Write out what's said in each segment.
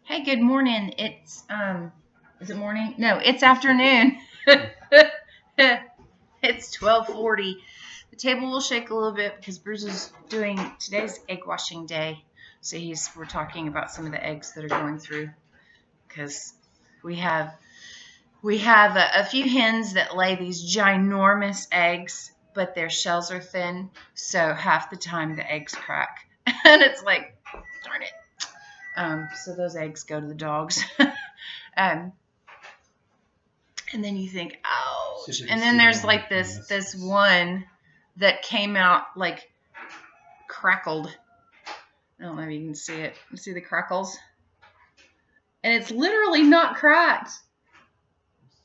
Hey, good morning. It's is it morning? No, it's afternoon. It's 12:40. The table will shake a little bit because Bruce is doing today's egg washing day. So we're talking about some of the eggs that are going through because we have a few hens that lay these ginormous eggs, but their shells are thin, so half the time the eggs crack, and it's like, darn it. So those eggs go to the dogs. And then you think, ouch. And then there's like this one that came out like crackled. I don't know if you can see it. You see the crackles? And it's literally not cracked.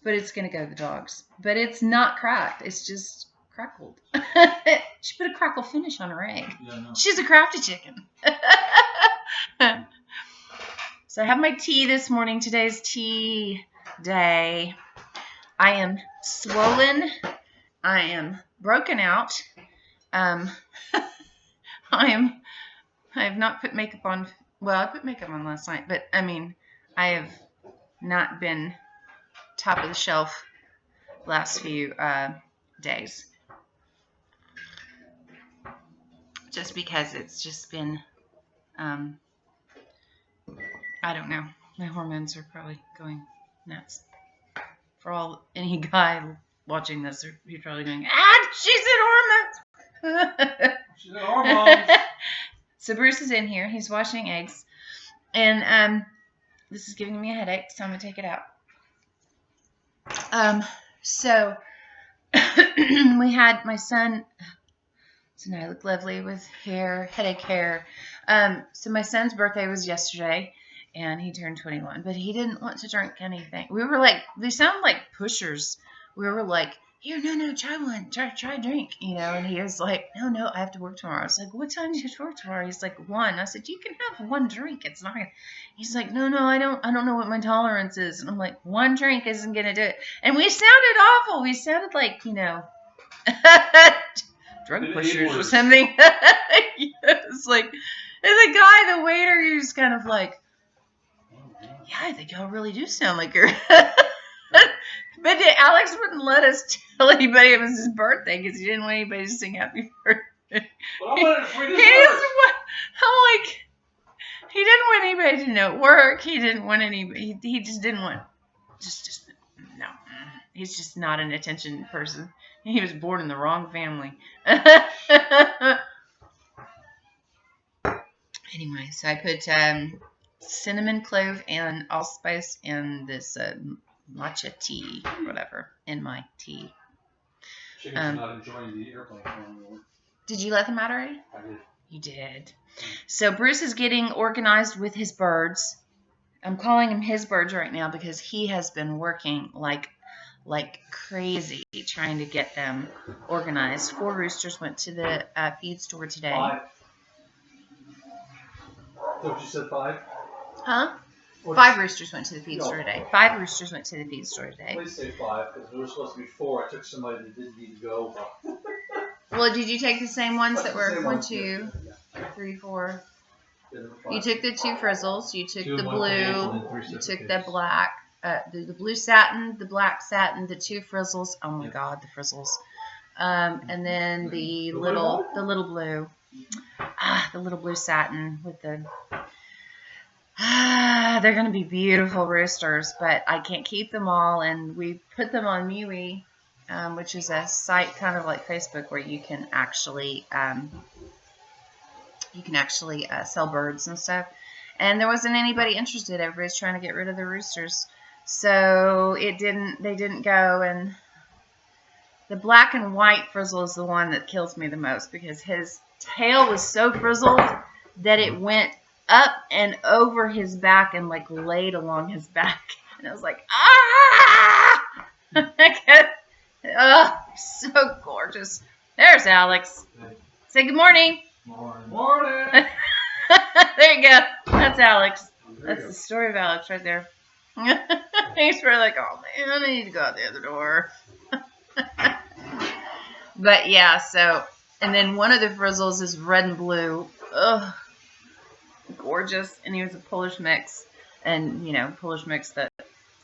But it's going to go to the dogs. But it's not cracked. It's just crackled. She put a crackle finish on her egg. Yeah, no. She's a crafty chicken. So I have my tea this morning. Today's tea day. I am swollen. I am broken out. I have not put makeup on. Well, I put makeup on last night, but I mean, I have not been top of the shelf last few days. Just because it's just been, I don't know. My hormones are probably going nuts. For any guy watching this, he's probably going, she's in hormones. She's in hormones. So Bruce is in here. He's washing eggs. And this is giving me a headache, so I'm going to take it out. So we had my son, tonight look lovely with headache hair. So my son's birthday was yesterday, and he turned 21, but he didn't want to drink anything. We sound like pushers. We were like, here, no, try one, try a drink, and he was like, no, I have to work tomorrow. I was like, what time do you have to work tomorrow? He's like, 1. I said, you can have one drink. It's not gonna. He's like, no, I don't know what my tolerance is. And I'm like, one drink isn't going to do it. And we sounded awful. We sounded like, drug pushers or something. It's like, and the guy, the waiter, he was kind of like, yeah, I think y'all really do sound like her. But Alex wouldn't let us tell anybody it was his birthday because he didn't want anybody to sing happy birthday. Well, I wanted free dessert. I'm like, he didn't want anybody to know work. He didn't want anybody. He just didn't want. Just no. He's just not an attention person. He was born in the wrong family. Anyway, so I put cinnamon, clove, and allspice and this matcha tea, whatever, in my tea. Chicken's not enjoying the airplane anymore. Did you let them out already? I did. You did. So Bruce is getting organized with his birds. I'm calling him his birds right now because he has been working like crazy trying to get them organized. 4 roosters went to the feed store today. 5. Thought you said 5? Huh? 5 roosters went to the feed store today. 5 roosters went to the feed store today. Please say 5 because there were supposed to be 4. I took somebody that didn't need to go. Well, did you take the same ones that were 1, 2, 3, 4? You took the 2 frizzles. You took the blue. You took the black. The blue satin, the black satin, the 2 frizzles. Oh my God, the frizzles. And then the little blue. The little blue satin with the. They're going to be beautiful roosters, but I can't keep them all. And we put them on MeWe, which is a site kind of like Facebook where you can actually sell birds and stuff. And there wasn't anybody interested. Everybody's trying to get rid of the roosters. So they didn't go, and the black and white frizzle is the one that kills me the most because his tail was so frizzled that it went up and over his back and like laid along his back. And I was like, so gorgeous. There's Alex. Say good morning. Morning. There you go. That's Alex. That's the story of Alex right there. He's probably like, oh man, I need to go out the other door. But yeah, so, and then one of the frizzles is red and blue. Ugh, gorgeous, and he was a Polish mix, and Polish mix that's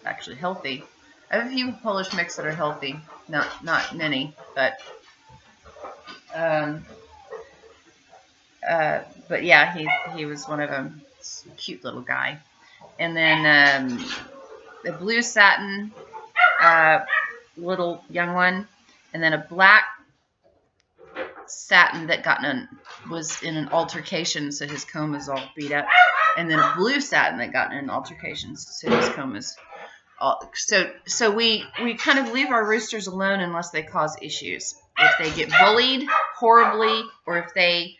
actually healthy. I have a few Polish mix that are healthy, not many, but yeah, he was one of them. Cute little guy. And then the blue satin little young one, and then a black satin that was in an altercation, so his comb is all beat up, and then a blue satin that got in an altercation, so his comb is all. So we kind of leave our roosters alone unless they cause issues. If they get bullied horribly, or if they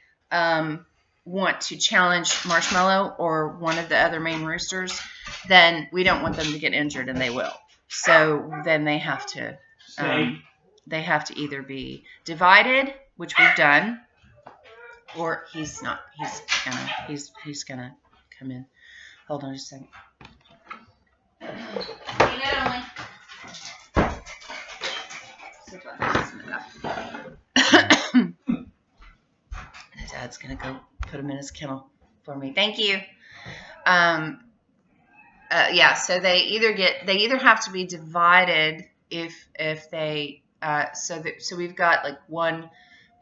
want to challenge Marshmallow or one of the other main roosters, then we don't want them to get injured, and they will. So then they have to either be divided, which we've done, or he's not. He's gonna come in. Hold on just a second. Dad's gonna go put him in his kennel for me. Thank you. Yeah. So they either have to be divided if they. So we've got like one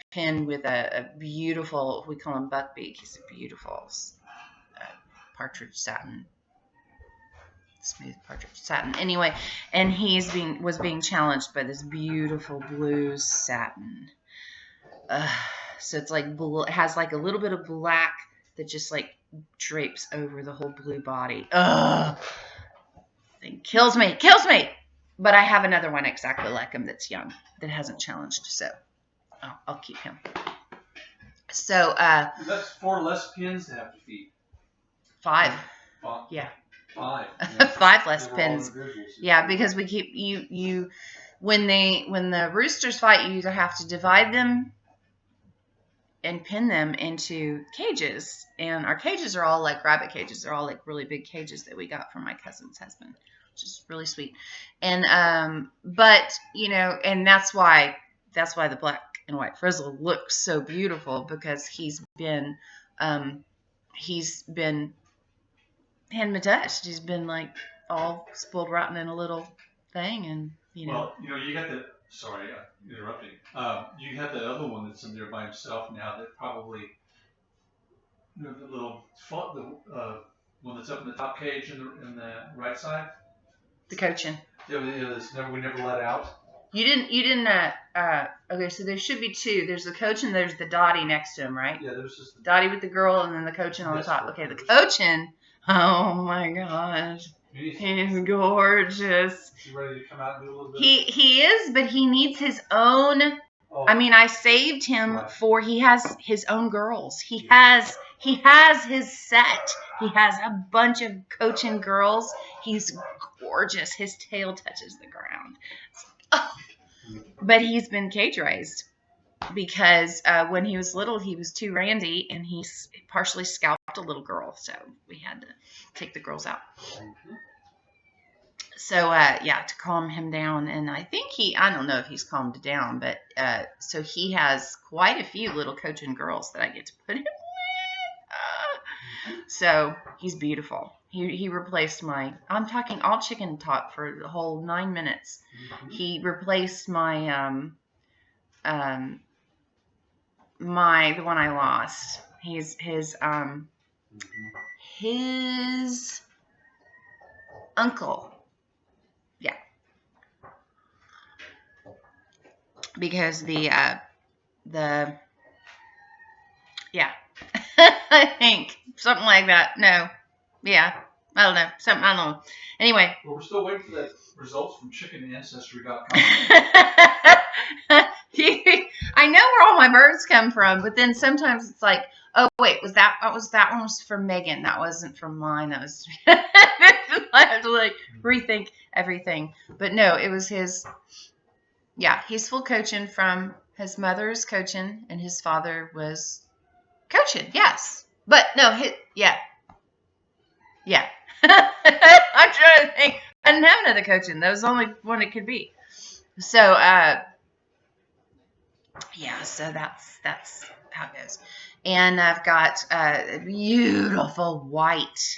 pin with a beautiful, we call him Buckbeak. He's a beautiful partridge satin, smooth partridge satin. Anyway, and was being challenged by this beautiful blue satin. So it's like it has like a little bit of black that just like drapes over the whole blue body. Thing kills me. But I have another one exactly like him that's young that hasn't challenged, so I'll keep him. So that's 4 less pins to have to feed. 5. Yeah. 5. 5 less pins. Yeah, because we keep you when the roosters fight, you either have to divide them and pin them into cages, and our cages are all like rabbit cages. They're all like really big cages that we got from my cousin's husband, which is really sweet. And but and that's why the black and white Frizzle looks so beautiful, because he's been hand-touched. He's been like all spoiled rotten in a little thing, and Well, you got the. Sorry, interrupting. You have that other one that's in there by himself now. That probably the little one that's up in the top cage in the right side. The Cochin. Yeah, we never let out. You didn't. Okay, so there should be 2. There's the Cochin. There's the Dottie next to him, right? Yeah, there's just Dottie with the girl, and then the Cochin on the top. Okay, the Cochin. Oh my gosh. He's gorgeous. He's ready to come out and do a little bit. He is, but he needs his own. Oh. I mean, I saved him for he has his own girls. He has his set. He has a bunch of Cochin girls. He's gorgeous. His tail touches the ground. Oh. But he's been cage raised because when he was little, he was too randy, and he partially scalped a little girl, so we had to take the girls out. Mm-hmm. So, to calm him down, and I think I don't know if he's calmed down, but so he has quite a few little Cochin girls that I get to put him with. So he's beautiful. He replaced I'm talking all chicken talk for the whole 9 minutes. Mm-hmm. He replaced my the one I lost. His uncle. Yeah. Because I think something like that. No. Yeah. I don't know. I don't know. Anyway. Well, we're still waiting for the results from chickenancestry.com. I know where all my birds come from, but then sometimes it's like, oh wait, that one was from Megan. That wasn't from mine. That was I have to like rethink everything. But no, it was his. Yeah, he's full Cochin from his mother's Cochin, and his father was Cochin. Yes, but no, yeah. I'm trying to think. I didn't have another Cochin. That was the only one it could be. So, so that's how it goes. And I've got a beautiful white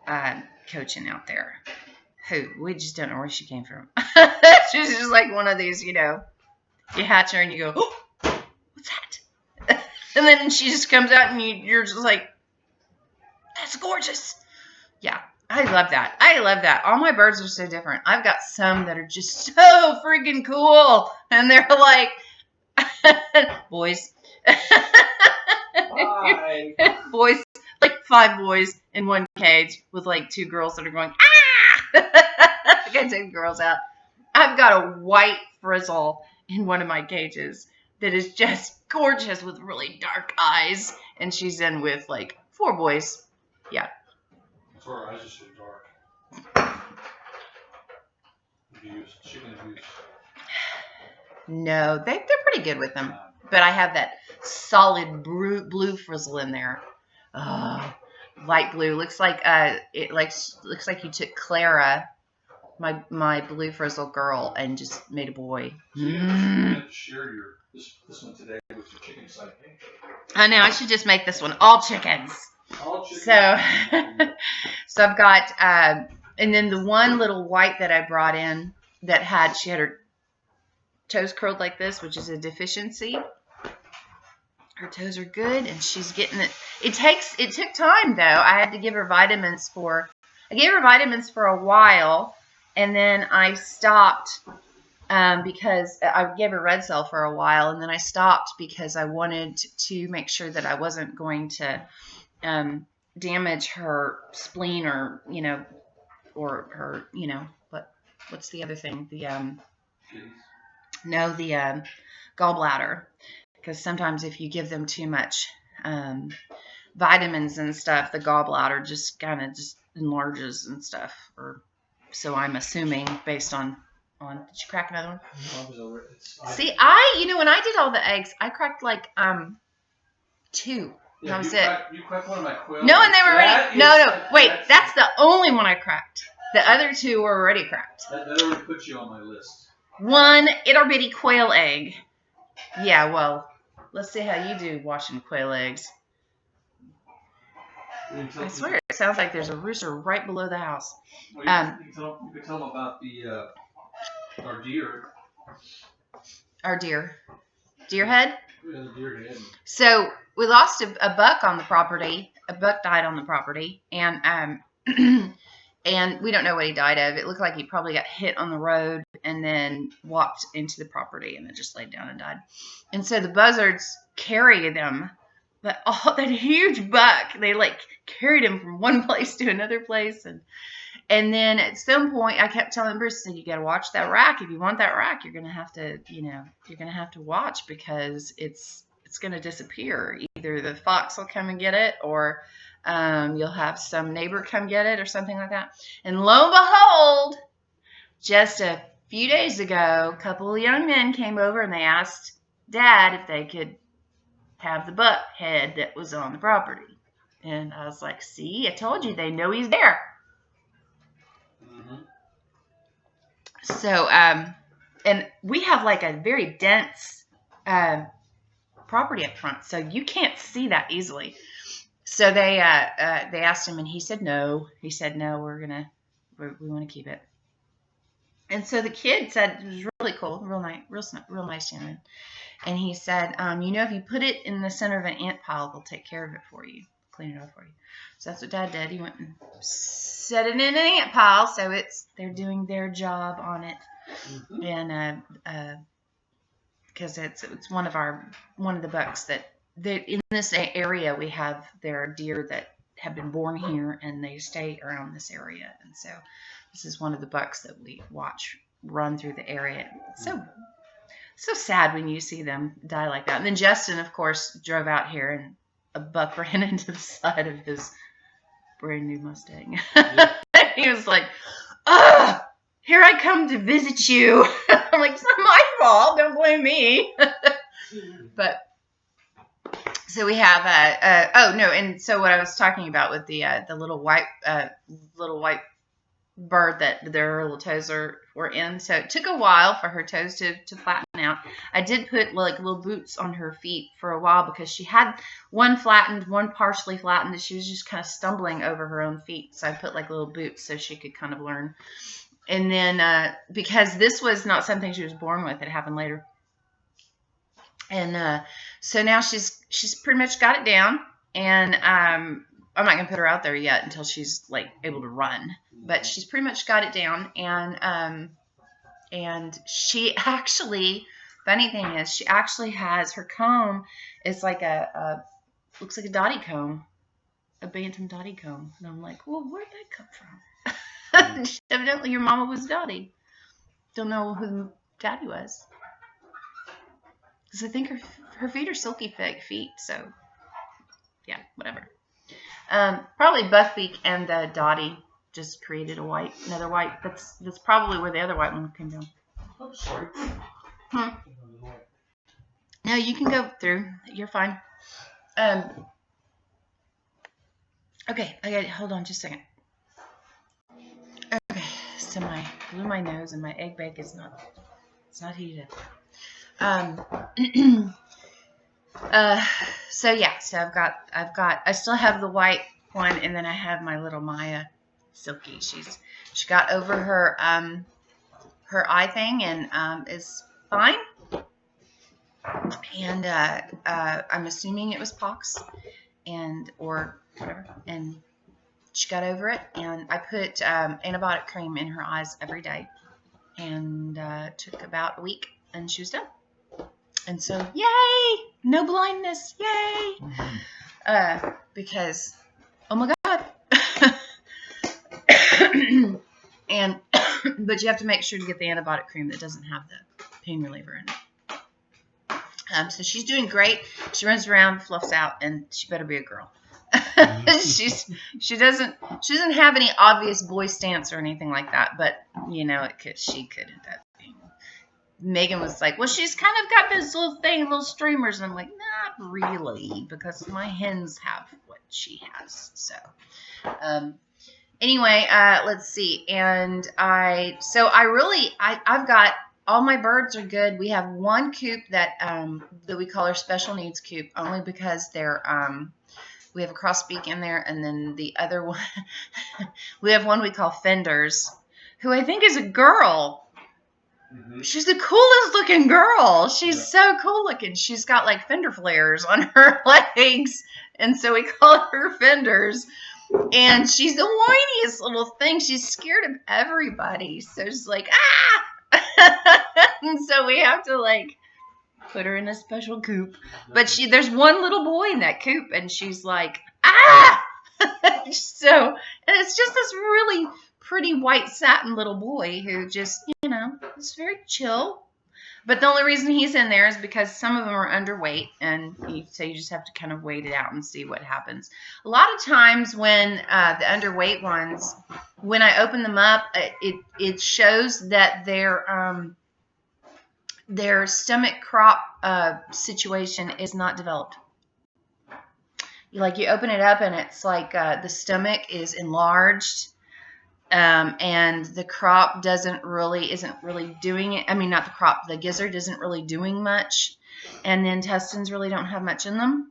cochin out there. Who we just don't know where she came from. She's just like one of these, you hatch her and you go, oh, what's that? And then she just comes out and you're just like, that's gorgeous. Yeah, I love that. I love that. All my birds are so different. I've got some that are just so freaking cool. And they're like, boys. Bye. Boys, like 5 boys in one cage with like 2 girls that are going, ah! I gotta take the girls out. I've got a white frizzle in one of my cages that is just gorgeous with really dark eyes. And she's in with like 4 boys. Yeah. So her eyes are so dark. Abuse. Chicken abuse. No, they're pretty good with them. But I have that solid blue frizzle in there. Oh, light blue. Looks like looks like you took Clara, my blue frizzle girl, and just made a boy. So you have to share this one today with your chicken side cake. I know. I should just make this one all chickens. All chickens. So I've got and then the one little white that I brought in that she had her toes curled like this, which is a deficiency. Her toes are good, and she's getting it. It took time though. I had to give her vitamins I gave her vitamins for a while, and then I stopped because I gave her red cell for a while, and then I stopped because I wanted to make sure that I wasn't going to damage her spleen or her what's the other thing, the gallbladder. Because sometimes if you give them too much vitamins and stuff, the gallbladder just kind of just enlarges and stuff. Or so I'm assuming based on. Did you crack another one? See, when I did all the eggs, I cracked like 2. Yeah, that was you cracked one of my quail. No, and they were already. No. Wait, that's the only one I cracked. The other 2 were already cracked. That already puts you on my list. One itty bitty quail egg. Yeah, well. Let's see how you do washing quail eggs. I swear, it sounds like there's a rooster right below the house. Well, you can tell them about our deer. Our deer. Deer head? Yeah, the deer head. So we lost a buck on the property. A buck died on the property. And and we don't know what he died of. It looked like he probably got hit on the road and then walked into the property and then just laid down and died. And so the buzzards carried him, that huge buck. They like carried him from one place to another place, and then at some point I kept telling Bruce, "You got to watch that rack. If you want that rack, you're gonna have to watch because it's gonna disappear. Either the fox will come and get it, or you'll have some neighbor come get it or something like that." And lo and behold, just a few days ago, a couple of young men came over and they asked Dad if they could have the buck head that was on the property. And I was like, see, I told you, they know he's there. Mm-hmm. So, and we have like a very dense property up front, so you can't see that easily. So they asked him, and he said no. He said no, we want to keep it. And so the kid said, it was really cool, real nice young man. And he said, if you put it in the center of an ant pile, they'll take care of it for you, clean it up for you. So that's what Dad did. He went and set it in an ant pile, so they're doing their job on it. Mm-hmm. And because it's one of the bucks that in this area we have there are deer that have been born here and they stay around this area, and so this is one of the bucks that we watch run through the area. So sad when you see them die like that. And then Justin, of course, drove out here and a buck ran into the side of his brand new Mustang. Yeah. He was like, here I come to visit you. I'm like, it's not my fault. Don't blame me. But so we have and so what I was talking about with the little white bird that their little toes were in. So it took a while for her toes to flatten out. I did put like little boots on her feet for a while because she had one flattened, one partially flattened, and she was just kind of stumbling over her own feet. So I put like little boots so she could kind of learn. And then because this was not something she was born with, it happened later. And so now she's pretty much got it down. And I'm not gonna put her out there yet until she's like able to run. But she's pretty much got it down. And she actually, funny thing is, she actually has her comb is like looks like a dotty comb, a bantam dotty comb. And I'm like, well, where'd that come from? Evidently, your mama was Dottie. Don't know who Daddy was. Because I think her feet are silky feet, so yeah, whatever. Probably Buckbeak and Dottie just created another white. That's probably where the other white one came down. I'm sorry. No, you can go through. You're fine. Okay, hold on just a second. Okay, so I blew my nose and my egg bake is not heated up. So yeah, so I still have the white one, and then I have my little Maya Silky. She got over her eye thing and is fine. And I'm assuming it was pox or whatever, and she got over it. And I put antibiotic cream in her eyes every day, and took about a week, and she was done. And so, yay! No blindness, yay! Because, oh my God. But you have to make sure to get the antibiotic cream that doesn't have the pain reliever in it. So she's doing great. She runs around, fluffs out, and she better be a girl. She doesn't have any obvious boy stance or anything like that, but she could end up being. Megan was like, well, she's kind of got this little streamers, and I'm like, not really, because my hens have what she has. So anyway, let's see. And I've got all my birds are good. We have one coop that we call our special needs coop, only because we have a crossbeak in there, and then the other one, we have one we call Fenders, who I think is a girl. Mm-hmm. She's the coolest looking girl. She's so cool looking. She's got like fender flares on her legs, and so we call her Fenders. And she's the whiniest little thing. She's scared of everybody. So she's like, ah! And so we have to like put her in a special coop. But there's one little boy in that coop, and she's like, ah! So, and it's just this really pretty white satin little boy who just, is very chill. But the only reason he's in there is because some of them are underweight, and so you just have to kind of wait it out and see what happens. A lot of times when the underweight ones, when I open them up, it shows that their stomach crop situation is not developed. Like you open it up and it's like the stomach is enlarged. And the crop isn't really doing it. I mean, not the crop, the gizzard isn't really doing much. And the intestines really don't have much in them.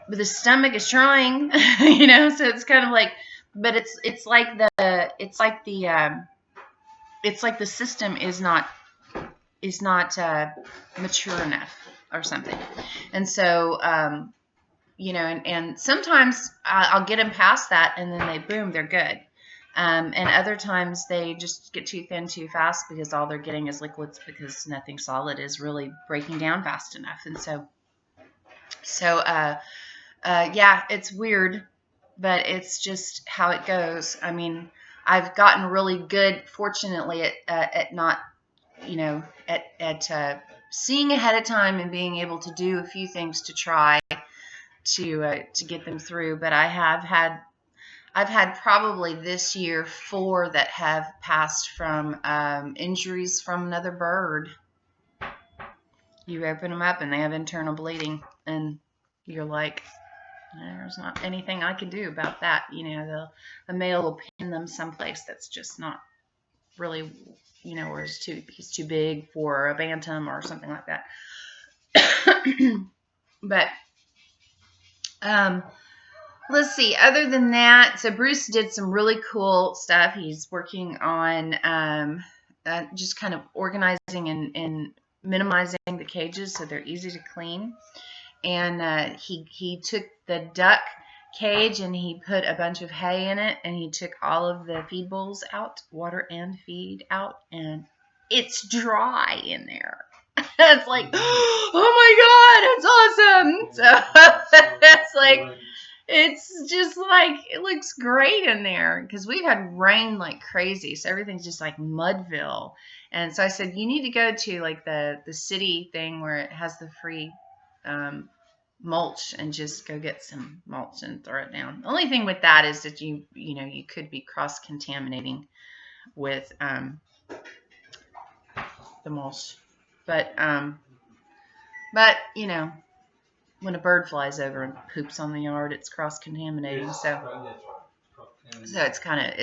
But the stomach is trying, so it's kind of like, but it's like the system is not mature enough or something. And so, and sometimes I'll get them past that, and then they're good. And other times they just get too thin too fast because all they're getting is liquids, because nothing solid is really breaking down fast enough. And yeah, it's weird, but it's just how it goes. I mean, I've gotten really good, fortunately, at not, at seeing ahead of time and being able to do a few things to try to get them through. But I've had probably this year 4 that have passed from injuries from another bird. You open them up and they have internal bleeding, and you're like, There's not anything I can do about that. The male will pin them someplace that's just not really, where he's too big for a bantam or something like that. But let's see. Other than that, so Bruce did some really cool stuff. He's working on just kind of organizing and minimizing the cages so they're easy to clean. And he took the duck cage and he put a bunch of hay in it, and he took all of the feed bowls out, water and feed out, and it's dry in there. It's like, oh my God, it's awesome. So it's like, it's just like, it looks great in there because we've had rain like crazy. So everything's just like Mudville. And so I said, you need to go to like the city thing where it has the free mulch, and just go get some mulch and throw it down. The only thing with that is that you could be cross-contaminating with the mulch. But when a bird flies over and poops on the yard, it's cross-contaminating. So it's kind of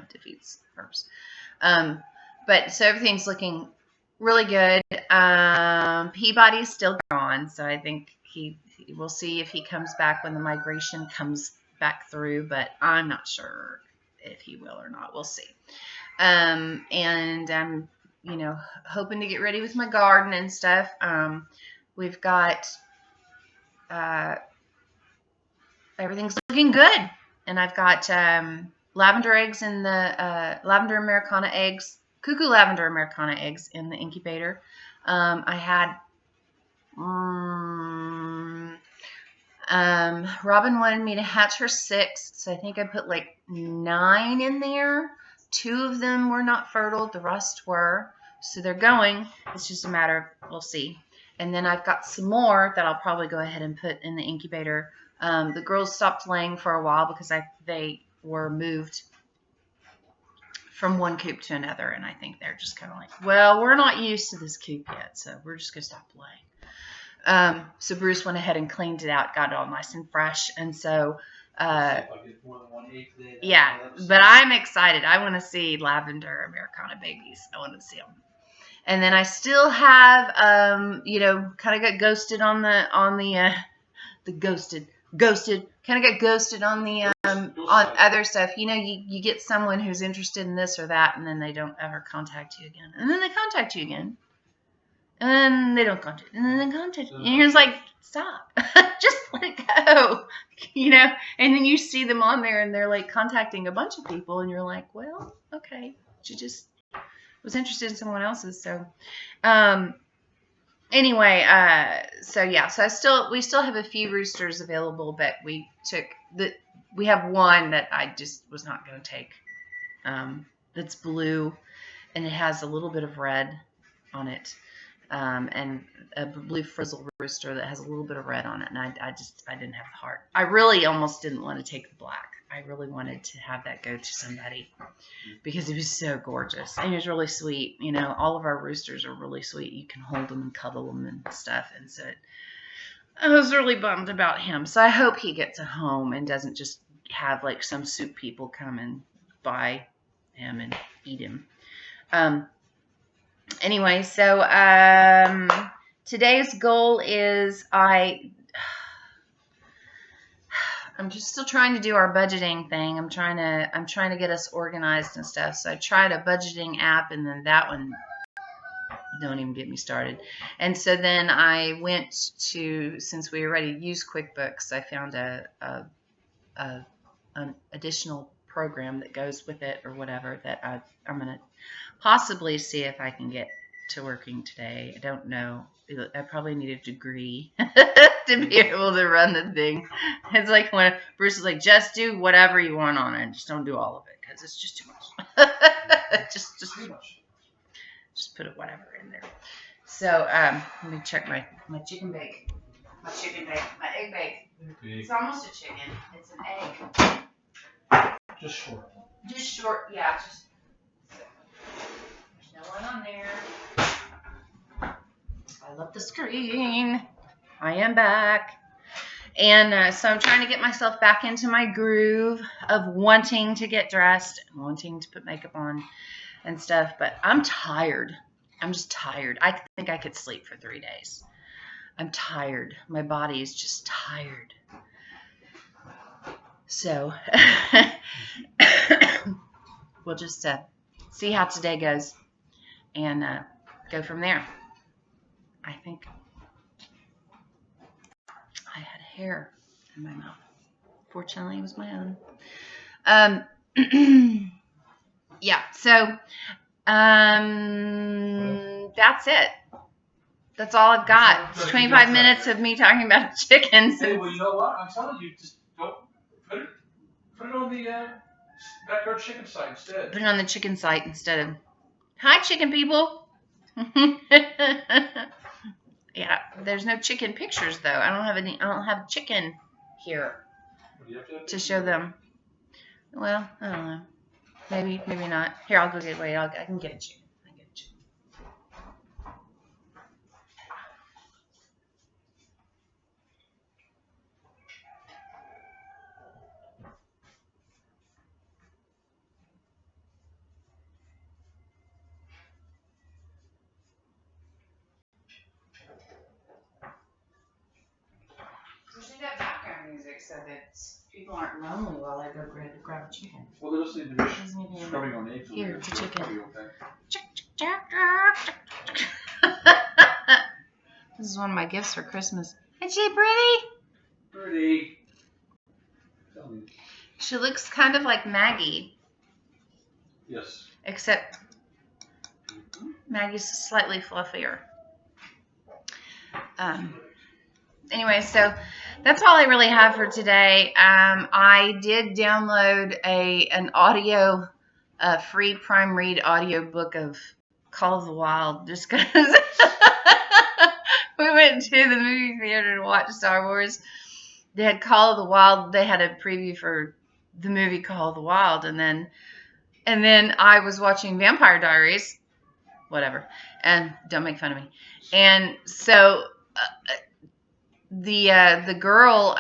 defeats the purpose. But so everything's looking really good. Peabody's still gone, so I think we'll see if he comes back when the migration comes back through, but I'm not sure if he will or not. We'll see. And I'm hoping to get ready with my garden and stuff. We've got everything's looking good, and I've got lavender eggs in the lavender Americana eggs, cuckoo lavender Americana eggs in the incubator. I had Robin wanted me to hatch her 6, so I think I put like 9 in there. 2 of them were not fertile, the rest were, so they're going. It's just a matter of, we'll see. And then I've got some more that I'll probably go ahead and put in the incubator. The girls stopped laying for a while because they were moved from one coop to another, and I think they're just kind of like, well, we're not used to this coop yet, so we're just gonna stop laying. So Bruce went ahead and cleaned it out, got it all nice and fresh, and so yeah, but I'm excited. I want to see lavender Americana babies. I want to see them. And then I still have kind of got ghosted on the ghosted kind of got ghosted on the on other stuff. You get someone who's interested in this or that, and then they don't ever contact you again, and then they contact you again, and then they don't contact, and then they contact you, and you're just like, stop, just let it go, and then you see them on there and they're like contacting a bunch of people, and you're like, well, okay, she just was interested in someone else's. So anyway, so we still have a few roosters available, but we have one that I just was not going to take. That's blue, and it has a little bit of red on it, and a blue frizzle rooster that has a little bit of red on it, and I didn't have the heart. I really almost didn't want to take the black. I really wanted to have that go to somebody because it was so gorgeous, and it was really sweet. All of our roosters are really sweet. You can hold them and cuddle them and stuff, and so I was really bummed about him. So I hope he gets a home and doesn't just have like some soup people come and buy him and eat him. Anyway, so today's goal is I'm just still trying to do our budgeting thing. I'm trying to get us organized and stuff. So I tried a budgeting app, and then that one, don't even get me started. And so then I went to, since we already use QuickBooks, I found an additional program that goes with it or whatever that I'm going to possibly see if I can get to working today. I don't know. I probably need a degree to be able to run the thing. It's like when Bruce is like, just do whatever you want on it. Just don't do all of it because it's just too much. just put it whatever in there. So let me check my chicken bake. My egg bake. It's almost a chicken. It's an egg. Just short. Yeah. There's no one on there. I love the screen. I am back. And so I'm trying to get myself back into my groove of wanting to get dressed and wanting to put makeup on and stuff. But I'm tired. I'm just tired. I think I could sleep for 3 days. I'm tired. My body is just tired. So we'll just see how today goes and go from there. I think I had hair in my mouth. Fortunately, it was my own. Yeah, so that's it. That's all I've got. It's 25 minutes of me talking about chickens. Hey, well, you know what? I'm telling you, just don't put it on the backyard chicken site instead. Put it on the chicken site instead of, hi, chicken people. Yeah, there's no chicken pictures though. I don't have chicken here to show them. Well, I don't know. Maybe not. Here, I'll go get. Wait, I can get a chicken. Usually that background music so that people aren't lonely while I go grab a chicken. Well, they're listening to me scrubbing on eggs. Here, it's a chicken. Okay. This is one of my gifts for Christmas. Isn't she pretty? Pretty. Tell me. She looks kind of like Maggie. Yes. Except Maggie's slightly fluffier. Anyway, so that's all I really have for today. I did download an audio, free Prime Read audio book of Call of the Wild just because we went to the movie theater to watch Star Wars. They had Call of the Wild. They had a preview for the movie Call of the Wild, and then I was watching Vampire Diaries, whatever, and don't make fun of me. And so the girl,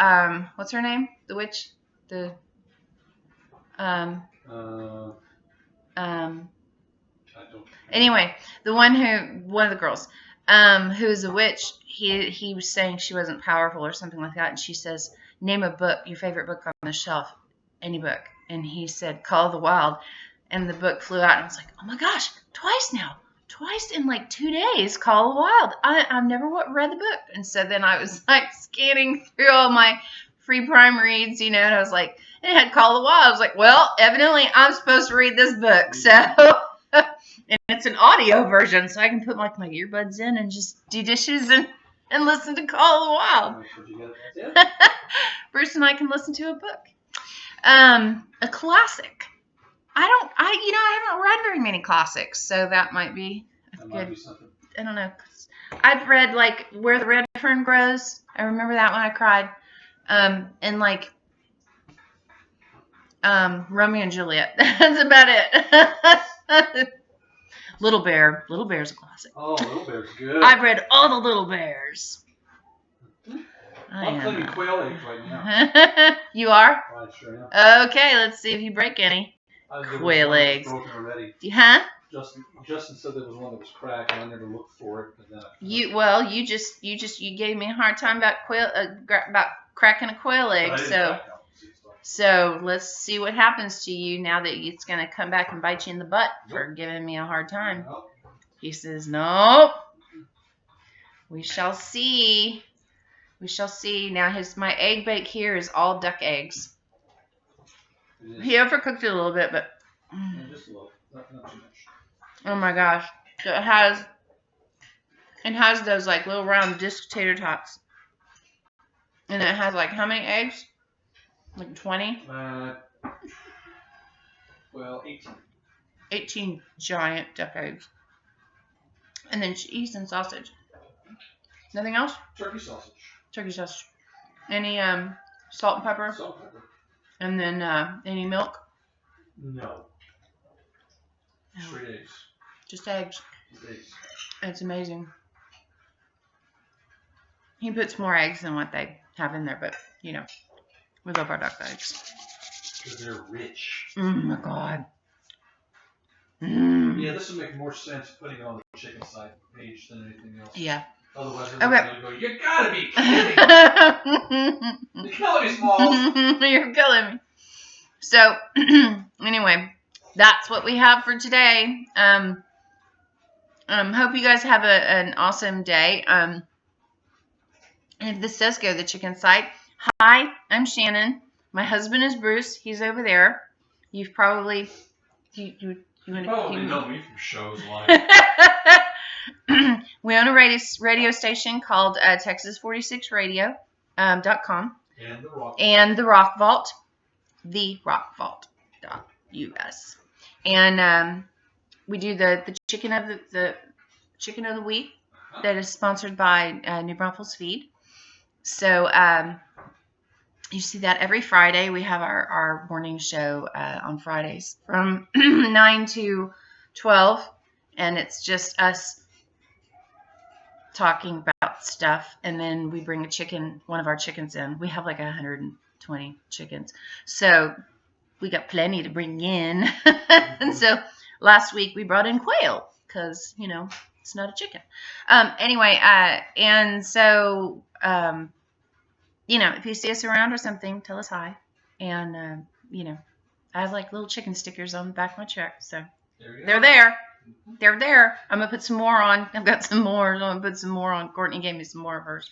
what's her name? The witch, anyway, one of the girls, who's a witch. He was saying she wasn't powerful or something like that, and she says, name a book, your favorite book on the shelf, any book. And he said, Call of the Wild, and the book flew out, and I was like, oh my gosh, twice in like 2 days, Call of the Wild. I've never read the book. And so then I was like scanning through all my free Prime reads, and I was like, and it had Call of the Wild. I was like, well, evidently I'm supposed to read this book. So, and it's an audio version, so I can put like my earbuds in and just do dishes and listen to Call of the Wild. Bruce and I can listen to a book. A classic. I haven't read very many classics, so that might be good. I don't know. I've read like Where the Red Fern Grows. I remember that one. I cried. And like Romeo and Juliet. That's about it. Little Bear. Little Bear's a classic. Oh, Little Bear's good. I've read all the Little Bears. I'm cleaning quail eggs right now. You are? I sure am. Okay, let's see if you break any. Quail eggs. Broken already. Huh? Justin said there was one that was cracked, and I never looked for it. But then you gave me a hard time about cracking a quail egg. So let's see what happens to you now that it's gonna come back and bite you in the butt for giving me a hard time. Nope. He says, nope. We shall see. We shall see. Now my egg bake here is all duck eggs. He overcooked it a little bit, but just a little, not too much. Oh my gosh! So it has those like little round disc tater tots, and it has like how many eggs? Like 20? Well, 18. 18 giant duck eggs, and then cheese and sausage. Nothing else? Turkey sausage. Turkey sausage. Any salt and pepper? Salt and pepper. And then any milk? No. Straight eggs. Just eggs. Eggs. It's amazing. He puts more eggs than what they have in there, but we love our duck eggs. Because they're rich. Oh my God. Yeah, this would make more sense putting it on the chicken side page than anything else. Yeah. Otherwise, everybody's going to go, you gotta be kidding. You're killing me, Smalls. You're killing me. So, anyway, that's what we have for today. Hope you guys have an awesome day. And if this does go to the chicken site, hi, I'm Shannon. My husband is Bruce. He's over there. You've probably you probably know me from shows like. We own a radio station called Texas46Radio.com. And the Rock Vault. TheRockVault.us. And we do the chicken of the chicken of the week that is sponsored by New Braunfels Feed. So you see that every Friday. We have our morning show on Fridays from 9 to 12, and it's just us talking about stuff, and then we bring one of our chickens in. We have like 120 chickens, so we got plenty to bring in. And so last week we brought in quail because it's not a chicken. Anyway, and so if you see us around or something, tell us hi. And I have like little chicken stickers on the back of my truck, so they're there. They're there. I'm going to put some more on. I've got some more. I'm going to put some more on. Courtney gave me some more of hers.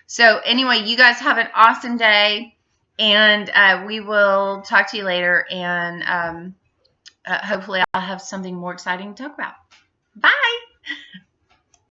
So anyway, you guys have an awesome day. And we will talk to you later. And hopefully I'll have something more exciting to talk about. Bye.